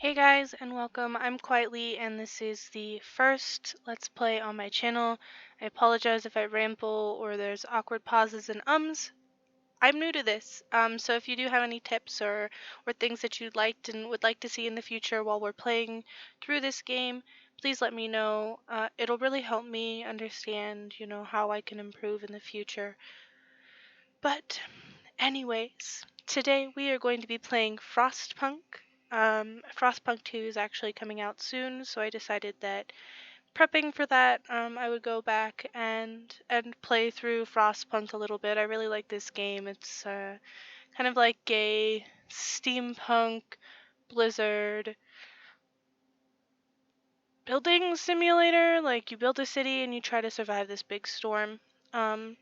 Hey guys and welcome. I'm Quietly and this is the first Let's Play on my channel. I apologize if I ramble or there's awkward pauses and ums. I'm new to this, so if you do have any tips or things that you'd liked and would like to see in the future while we're playing through this game, please let me know. It'll really help me understand, how I can improve in the future. But anyways, today we are going to be playing Frostpunk. Frostpunk 2 is actually coming out soon, so I decided that prepping for that, I would go back and play through Frostpunk a little bit. I really like this game. It's kind of like a steampunk Blizzard building simulator. Like you build a city and you try to survive this big storm. Um,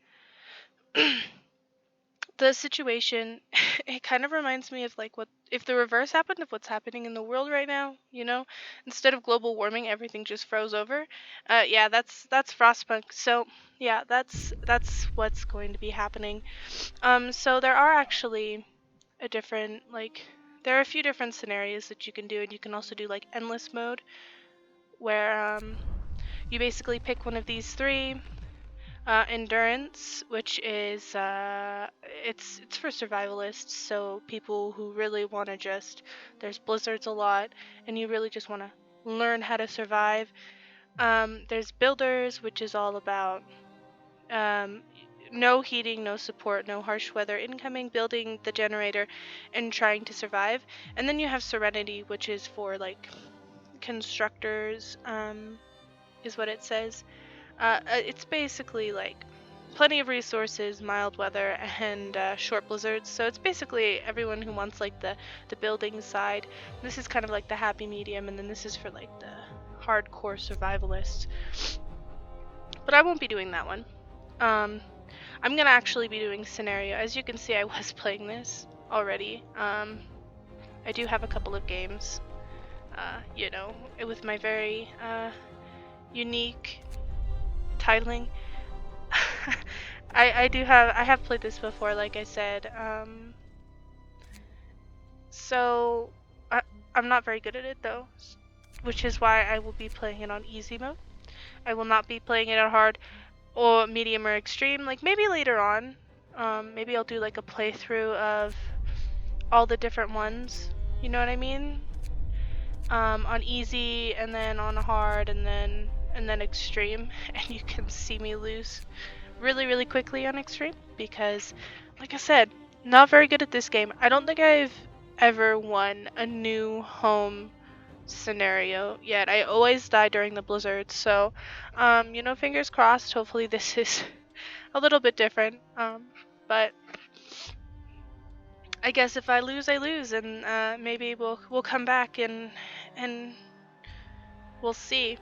the situation it kind of reminds me of like what if the reverse happened of what's happening in the world right now, instead of global warming everything just froze over. Yeah, that's Frostpunk. So yeah, that's what's going to be happening. So there are actually a different like there are a few different scenarios that you can do, and you can also do like endless mode where you basically pick one of these three. Endurance, which is it's for survivalists, so people who really want to there's blizzards a lot, and you really just want to learn how to survive. There's builders, which is all about um, no heating, no support, no harsh weather incoming, building the generator, and trying to survive. And then you have serenity, which is for like constructors, is what it says. It's basically like plenty of resources, mild weather, and short blizzards. So it's basically everyone who wants like the building side. This is kind of like the happy medium, and then this is for like the hardcore survivalists. But I won't be doing that one. I'm gonna actually be doing scenario. As you can see, I was playing this already. I do have a couple of games, with my very unique titling. I have played this before, like I said. So I'm not very good at it though, which is why I will be playing it on easy mode. I will not be playing it on hard or medium or extreme. Like maybe later on, maybe I'll do like a playthrough of all the different ones. You know what I mean? On easy and then on hard and then extreme, and you can see me lose really quickly on extreme because, like I said, not very good at this game. I don't think I've ever won a new home scenario yet. I always die during the blizzard, so fingers crossed. Hopefully this is a little bit different. But I guess if I lose, I lose, and maybe we'll come back and we'll see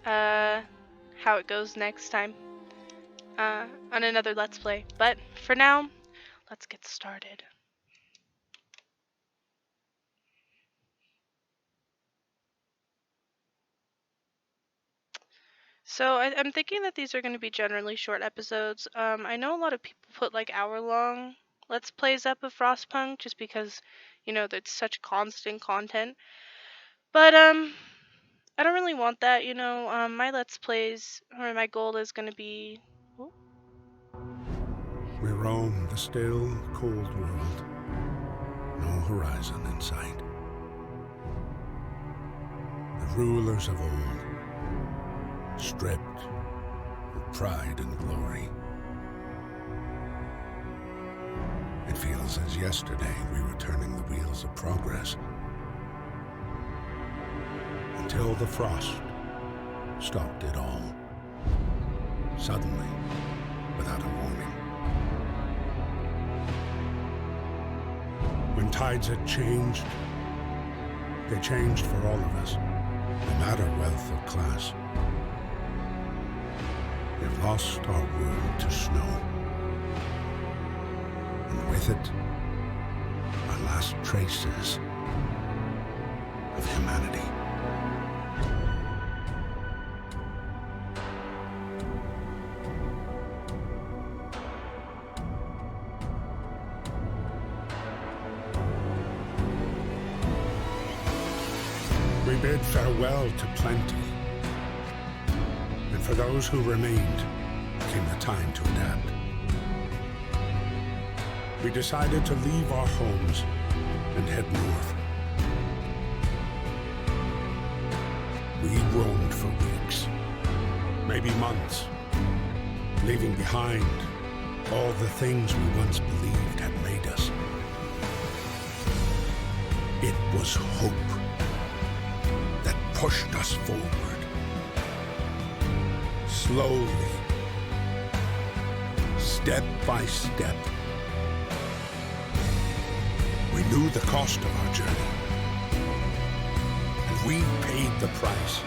how it goes next time on another Let's Play. But for now, let's get started. So I'm thinking that these are going to be generally short episodes. I know a lot of people put like hour-long Let's Plays up of Frostpunk just because, there's such constant content. But I don't really want that, my Let's Plays, or my goal is going to be... Oh. We roam the still, cold world. No horizon in sight. The rulers of old, stripped of pride and glory. It feels as yesterday we were turning the wheels of progress. Until the frost stopped it all. Suddenly, without a warning. When tides had changed, they changed for all of us, no matter wealth or class. We've lost our world to snow, and with it, our last traces of humanity. We bid farewell to plenty, and for those who remained came the time to adapt. We decided to leave our homes and head north. We roamed for weeks, maybe months, leaving behind all the things we once believed had made us. It was hope that pushed us forward. Slowly, step by step, we knew the cost of our journey, and we paid the price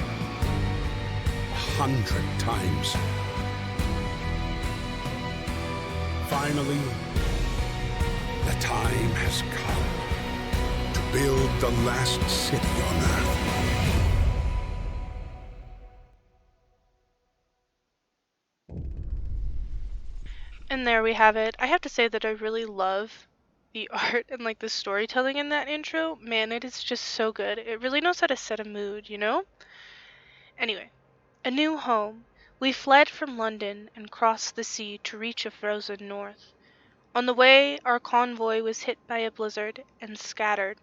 100 times. Finally, the time has come to build the last city on Earth. And there we have it. I have to say that I really love the art and like the storytelling in that intro. Man, it is just so good. It really knows how to set a mood, you know? Anyway, a new home. We fled from London and crossed the sea to reach a frozen north. On the way, our convoy was hit by a blizzard and scattered.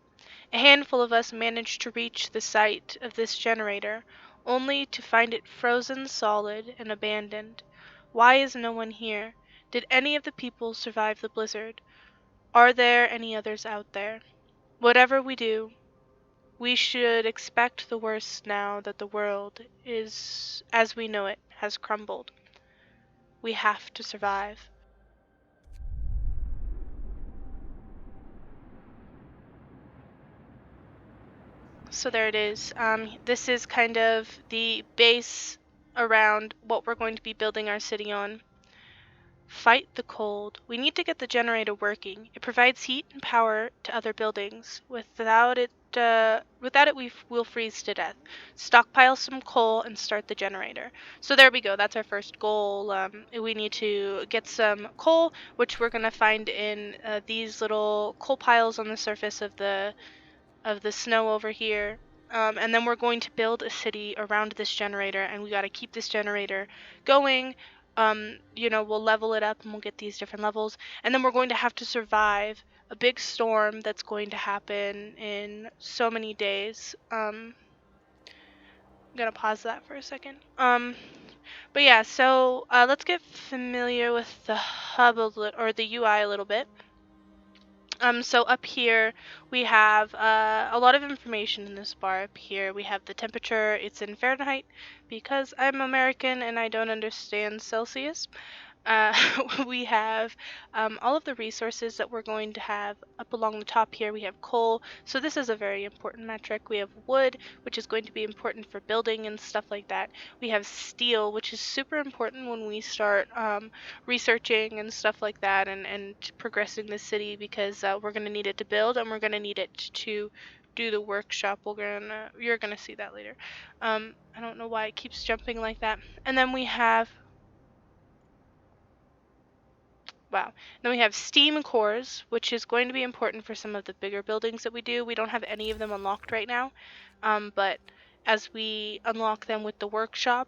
A handful of us managed to reach the site of this generator, only to find it frozen solid and abandoned. Why is no one here? Did any of the people survive the blizzard? Are there any others out there? Whatever we do, we should expect the worst now that the world is, as we know it, has crumbled. We have to survive. So there it is. This is kind of the base around what we're going to be building our city on. Fight the cold. We need to get the generator working. It provides heat and power to other buildings. Without it, will freeze to death. Stockpile some coal and start the generator. So there we go. That's our first goal. We need to get some coal, which we're gonna find in these little coal piles on the surface of the snow over here. And then we're going to build a city around this generator, and we got to keep this generator going. We'll level it up and we'll get these different levels. And then we're going to have to survive a big storm that's going to happen in so many days. I'm gonna pause that for a second. But yeah, so let's get familiar with the hub or the UI a little bit. So up here we have a lot of information in this bar. Up here we have the temperature. It's in Fahrenheit because I'm American and I don't understand Celsius. Uh, we have all of the resources that we're going to have up along the top here. We have coal, so this is a very important metric. We have wood, which is going to be important for building and stuff like that. We have steel, which is super important when we start researching and stuff like that, and progressing the city, because we're going to need it to build and we're going to need it to do the workshop. You're gonna see that later. I don't know why it keeps jumping like that. And then we have Wow. Then we have steam cores, which is going to be important for some of the bigger buildings that we do. We don't have any of them unlocked right now, but as we unlock them with the workshop,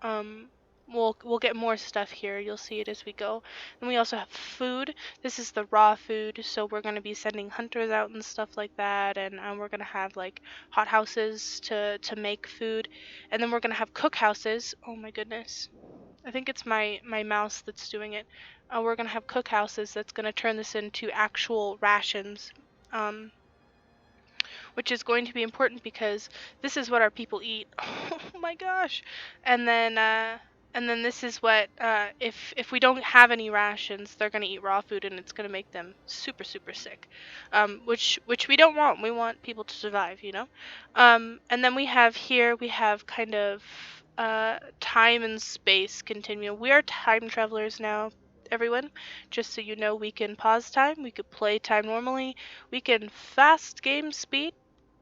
um, we'll get more stuff here. You'll see it as we go. And we also have food. This is the raw food, so we're going to be sending hunters out and stuff like that, and we're going to have like hot houses to make food, and then we're going to have cookhouses. Oh my goodness. I think it's my mouse that's doing it. We're gonna have cookhouses that's gonna turn this into actual rations, um, which is going to be important because this is what our people eat. Oh my gosh! And then this is what if we don't have any rations, they're gonna eat raw food and it's gonna make them super super sick, which we don't want. We want people to survive, you know. And then we have kind of time and space continuum. We are time travelers now, everyone. Just so you know, we can pause time, we could play time normally, we can fast game speed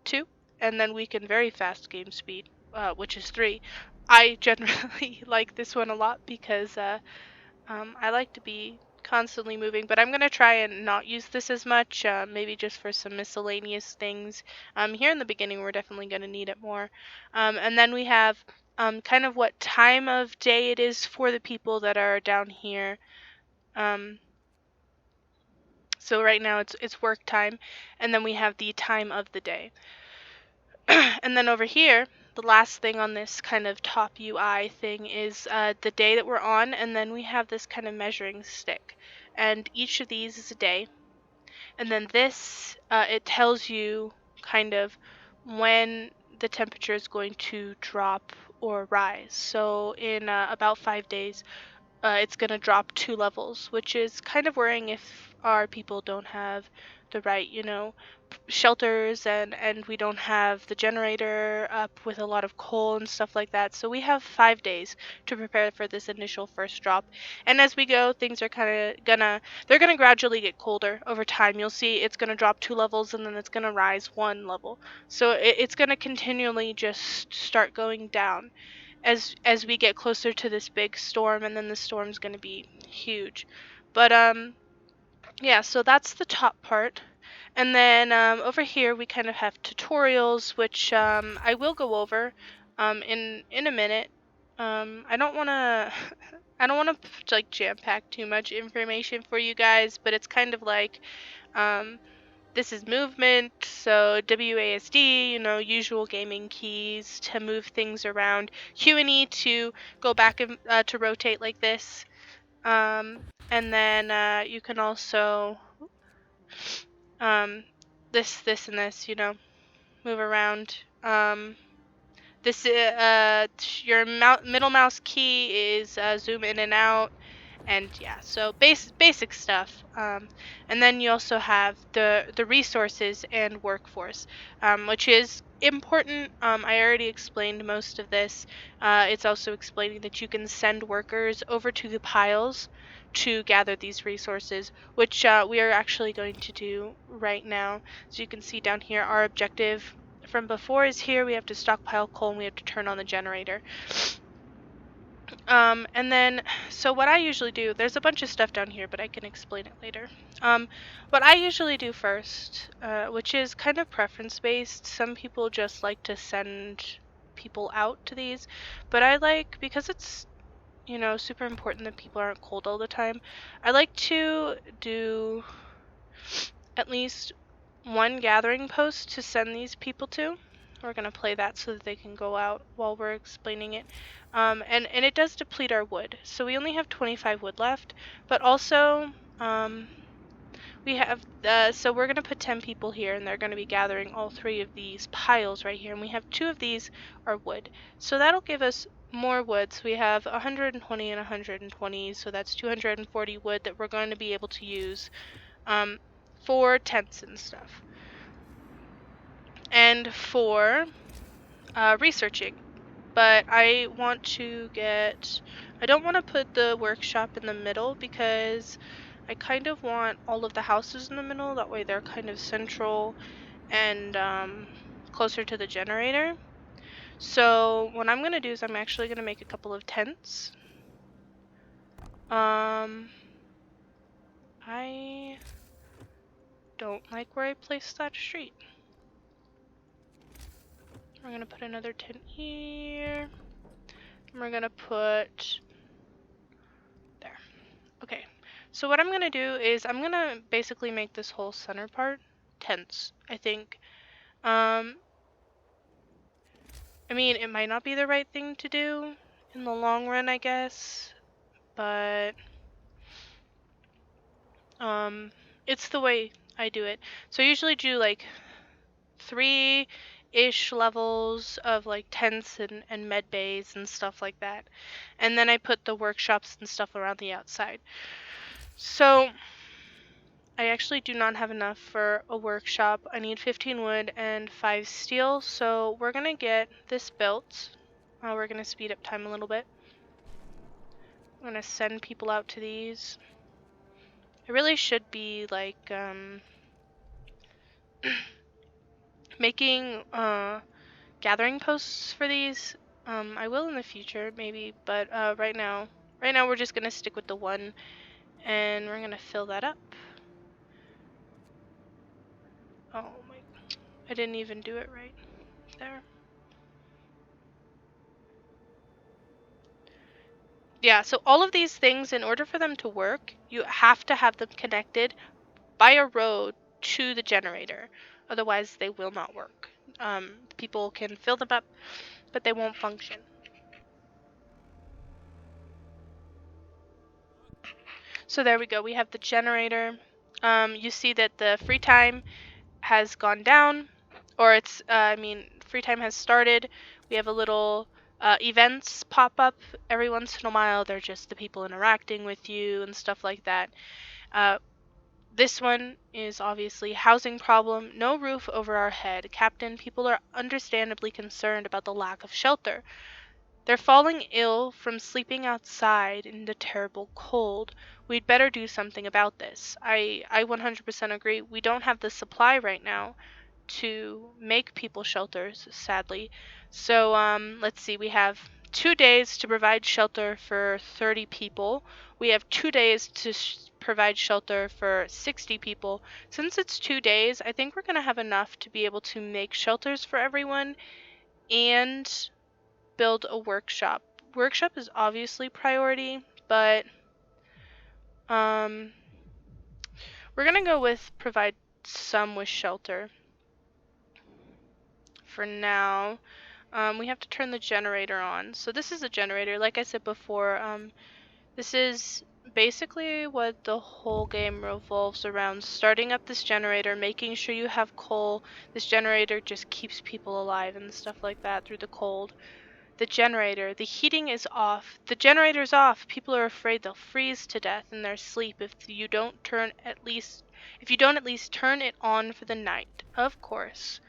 2, and then we can very fast game speed, which is 3. I generally like this one a lot because I like to be constantly moving, but I'm gonna try and not use this as much, maybe just for some miscellaneous things. Here in the beginning, we're definitely gonna need it more. And then we have kind of what time of day it is for the people that are down here. Um, so right now it's work time, and then we have the time of the day. And then over here, the last thing on this kind of top UI thing is the day that we're on, and then we have this kind of measuring stick. And each of these is a day. And then this, it tells you kind of when the temperature is going to drop or rise. So in about 5 days, it's going to drop 2 levels, which is kind of worrying if our people don't have the right, shelters, and we don't have the generator up with a lot of coal and stuff like that. So we have 5 days to prepare for this initial first drop. And as we go, things are they're gonna gradually get colder over time. You'll see it's gonna drop 2 levels and then it's gonna rise 1 level. So it's gonna continually just start going down as we get closer to this big storm, and then the storm's gonna be huge. But yeah, so that's the top part. And then over here we kind of have tutorials, which I will go over in a minute. I don't want to I don't want to like jam pack too much information for you guys, but it's kind of like this is movement, so WASD, usual gaming keys to move things around. Q and E to go back and to rotate like this. And then you can also um, this and this, move around. This your middle mouse key is zoom in and out, and yeah, so basic stuff. And then you also have the resources and workforce, which is important. I already explained most of this. It's also explaining that you can send workers over to the piles to gather these resources, which we are actually going to do right now. So you can see down here, our objective from before is here. We have to stockpile coal and we have to turn on the generator. And then, so what I usually do, there's a bunch of stuff down here, but I can explain it later. What I usually do first, which is kind of preference based, some people just like to send people out to these, but I like, because it's, super important that people aren't cold all the time, I like to do at least one gathering post to send these people to. We're going to play that so that they can go out while we're explaining it. And it does deplete our wood. So we only have 25 wood left, but also we have, so we're going to put 10 people here, and they're going to be gathering all 3 of these piles right here, and we have 2 of these are wood. So that'll give us more wood. So we have 120 and 120, so that's 240 wood that we're going to be able to use for tents and stuff. And for researching. But I want to I don't want to put the workshop in the middle because I kind of want all of the houses in the middle. That way they're kind of central and closer to the generator. So what I'm going to do is I'm actually going to make a couple of tents. I don't like where I placed that street. We're going to put another tent here. And we're going to put there. Okay, so what I'm going to do is I'm going to basically make this whole center part tents, I think. I mean, it might not be the right thing to do in the long run, I guess, but it's the way I do it. So I usually do like 3-ish levels of like tents and med bays and stuff like that. And then I put the workshops and stuff around the outside. So I actually do not have enough for a workshop. I need 15 wood and 5 steel, so we're gonna get this built. We're gonna speed up time a little bit. I'm gonna send people out to these. I really should be like making gathering posts for these. I will in the future maybe, but right now we're just gonna stick with the one And we're gonna fill that up. Oh my, I didn't even do it right there. Yeah, so all of these things, in order for them to work, you have to have them connected by a road to the generator. Otherwise, they will not work. People can fill them up, but they won't function. So there we go. We have the generator. You see that the free time has gone down, or free time has started. We have a little events pop up every once in a while. They're just the people interacting with you and stuff like that. Uh, this one is obviously housing problem. No roof over our head. Captain, people are understandably concerned about the lack of shelter. They're falling ill from sleeping outside in the terrible cold. We'd better do something about this. I 100% agree. We don't have the supply right now to make people shelters, sadly. So, let's see. We have 2 days to provide shelter for 30 people. We have 2 days to provide shelter for 60 people. Since it's 2 days, I think we're going to have enough to be able to make shelters for everyone and build a workshop. Workshop is obviously priority, but um, we're gonna go with provide some with shelter for now. We have to turn the generator on. So this is a generator. Like I said before, this is basically what the whole game revolves around. Starting up this generator, making sure you have coal. This generator just keeps people alive and stuff like that through the cold. The generator. The heating is off. The generator's off. People are afraid they'll freeze to death in their sleep if you don't at least turn it on for the night. Of course.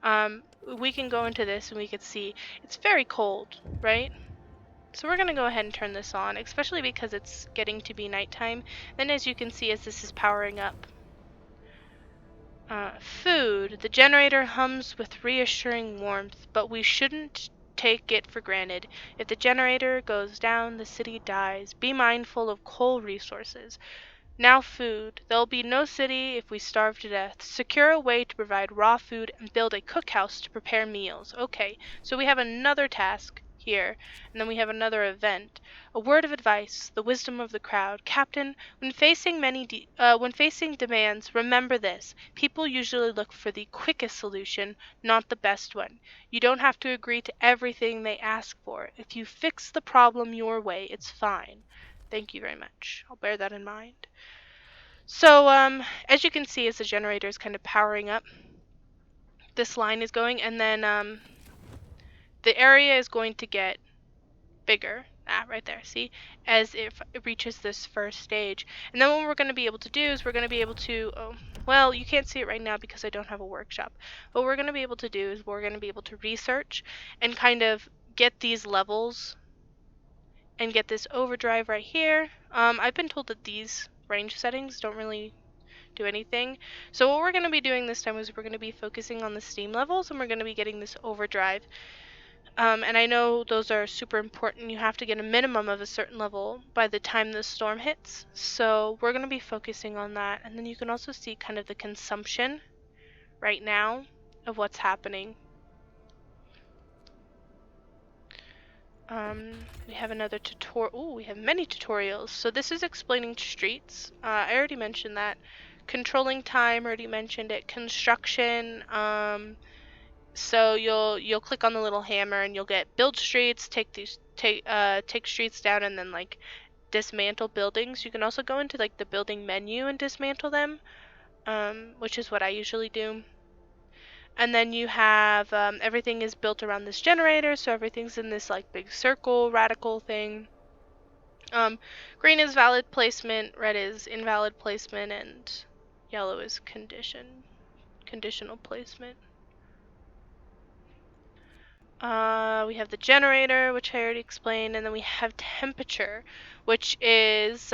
We can go into this and we can see it's very cold, right? So we're gonna go ahead and turn this on, especially because it's getting to be nighttime. Then as you can see as this is powering up. Food. The generator hums with reassuring warmth, but we shouldn't take it for granted. If the generator goes down, the city dies. Be mindful of coal resources. Now food. There'll be no city if we starve to death. Secure a way to provide raw food and build a cookhouse to prepare meals. Okay, so we have another task here, and then we have another event. A word of advice, the wisdom of the crowd. Captain, when facing demands, remember this. People usually look for the quickest solution, not the best one. You don't have to agree to everything they ask for. If you fix the problem your way, it's fine. Thank you very much. I'll bear that in mind. So, as you can see, as the generator is kind of powering up, this line is going, and then the area is going to get bigger. Right there, see? As it reaches this first stage. And then what we're going to be able to do is we're going to be able to, well, you can't see it right now because I don't have a workshop. What we're going to be able to do is we're going to be able to research and kind of get these levels and get this overdrive right here. I've been told that these range settings don't really do anything. So what we're going to be doing this time is we're going to be focusing on the steam levels, and we're going to be getting this overdrive. And I know those are super important. You have to get a minimum of a certain level by the time the storm hits. So we're going to be focusing on that. And then you can also see kind of the consumption right now of what's happening. We have another tutorial. Oh, we have many tutorials. So this is explaining streets. I already mentioned that. Controlling time, already mentioned it. Construction. So you'll click on the little hammer and you'll get build streets, take streets down, and then like dismantle buildings. You can also go into like the building menu and dismantle them, which is what I usually do. And then you have everything is built around this generator, so everything's in this like big circle radical thing. Green is valid placement, red is invalid placement, and yellow is conditional placement. We have the generator, which I already explained, and then we have temperature, which is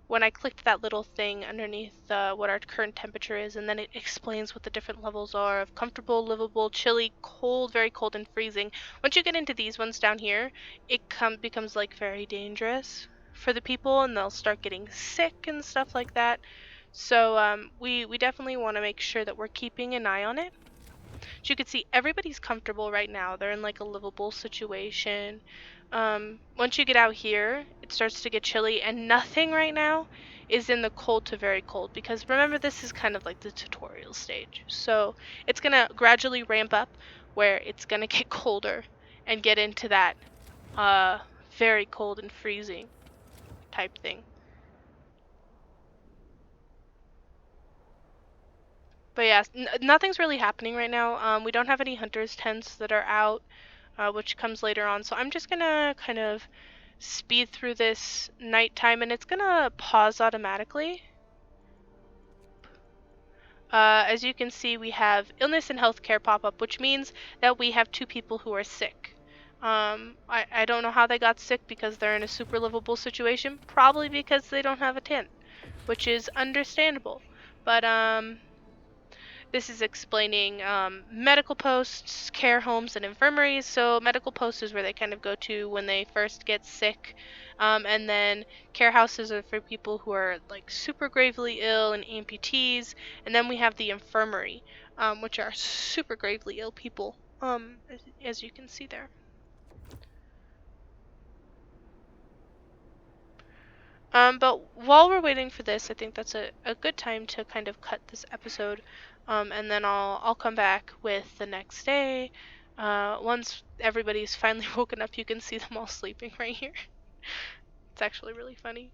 when I clicked that little thing underneath what our current temperature is, and then it explains what the different levels are of comfortable, livable, chilly, cold, very cold, and freezing. Once you get into these ones down here, it becomes like very dangerous for the people, and they'll start getting sick and stuff like that. So we definitely want to make sure that we're keeping an eye on it. So you can see everybody's comfortable right now. They're in like a livable situation. Once you get out here, it starts to get chilly, and nothing right now is in the cold to very cold, because remember, this is kind of like the tutorial stage. So it's gonna gradually ramp up where it's gonna get colder and get into that uh very cold and freezing type thing. But yeah, nothing's really happening right now. We don't have any hunters tents that are out, which comes later on. So I'm just gonna kind of speed through this nighttime, and it's gonna pause automatically. As you can see, we have illness and healthcare pop up, which means that we have 2 people who are sick. I don't know how they got sick, because they're in a super livable situation, probably because they don't have a tent, which is understandable. But this is explaining medical posts, care homes, and infirmaries. So medical posts is where they kind of go to when they first get sick. And then care houses are for people who are like super gravely ill and amputees. And then we have the infirmary, which are super gravely ill people, as you can see there. But while we're waiting for this, I think that's a good time to kind of cut this episode. And then I'll come back with the next day. Once everybody's finally woken up, you can see them all sleeping right here. It's actually really funny.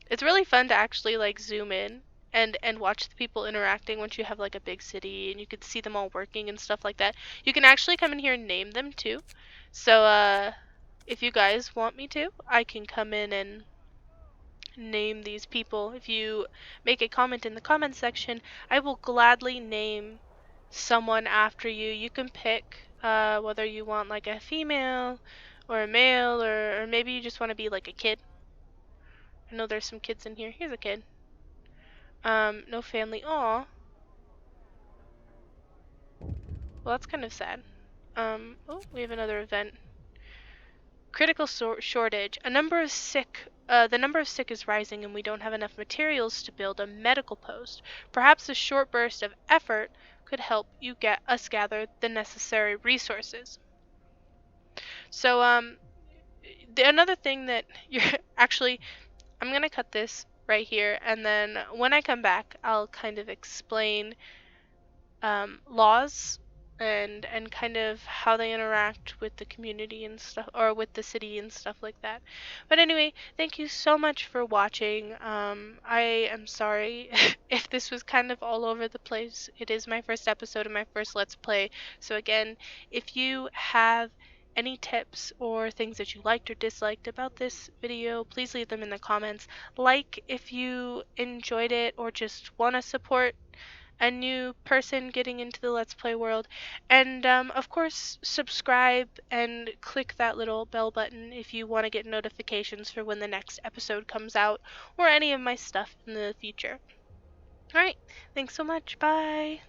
It's really fun to actually like zoom in and watch the people interacting once you have like a big city and you can see them all working and stuff like that. You can actually come in here and name them too. So if you guys want me to, I can come in and name these people. If you make a comment in the comment section, I will gladly name someone after you. You can pick whether you want like a female or a male, or maybe you just want to be like a kid. I know there's some kids in here. Here's a kid. No family. Aw. Well, that's kind of sad. Oh, we have another event. Critical shortage. The number of sick is rising, and we don't have enough materials to build a medical post. Perhaps a short burst of effort could help you get us gather the necessary resources. So, another thing that you're actually, I'm gonna cut this right here, and then when I come back, I'll kind of explain laws and kind of how they interact with the community and stuff, or with the city and stuff like that. But anyway, thank you so much for watching. I am sorry if this was kind of all over the place. It is my first episode and my first Let's Play. So again, if you have any tips or things that you liked or disliked about this video, please leave them in the comments. Like if you enjoyed it or just want to support a new person getting into the Let's Play world. And of course, subscribe and click that little bell button if you want to get notifications for when the next episode comes out or any of my stuff in the future. Alright, thanks so much. Bye.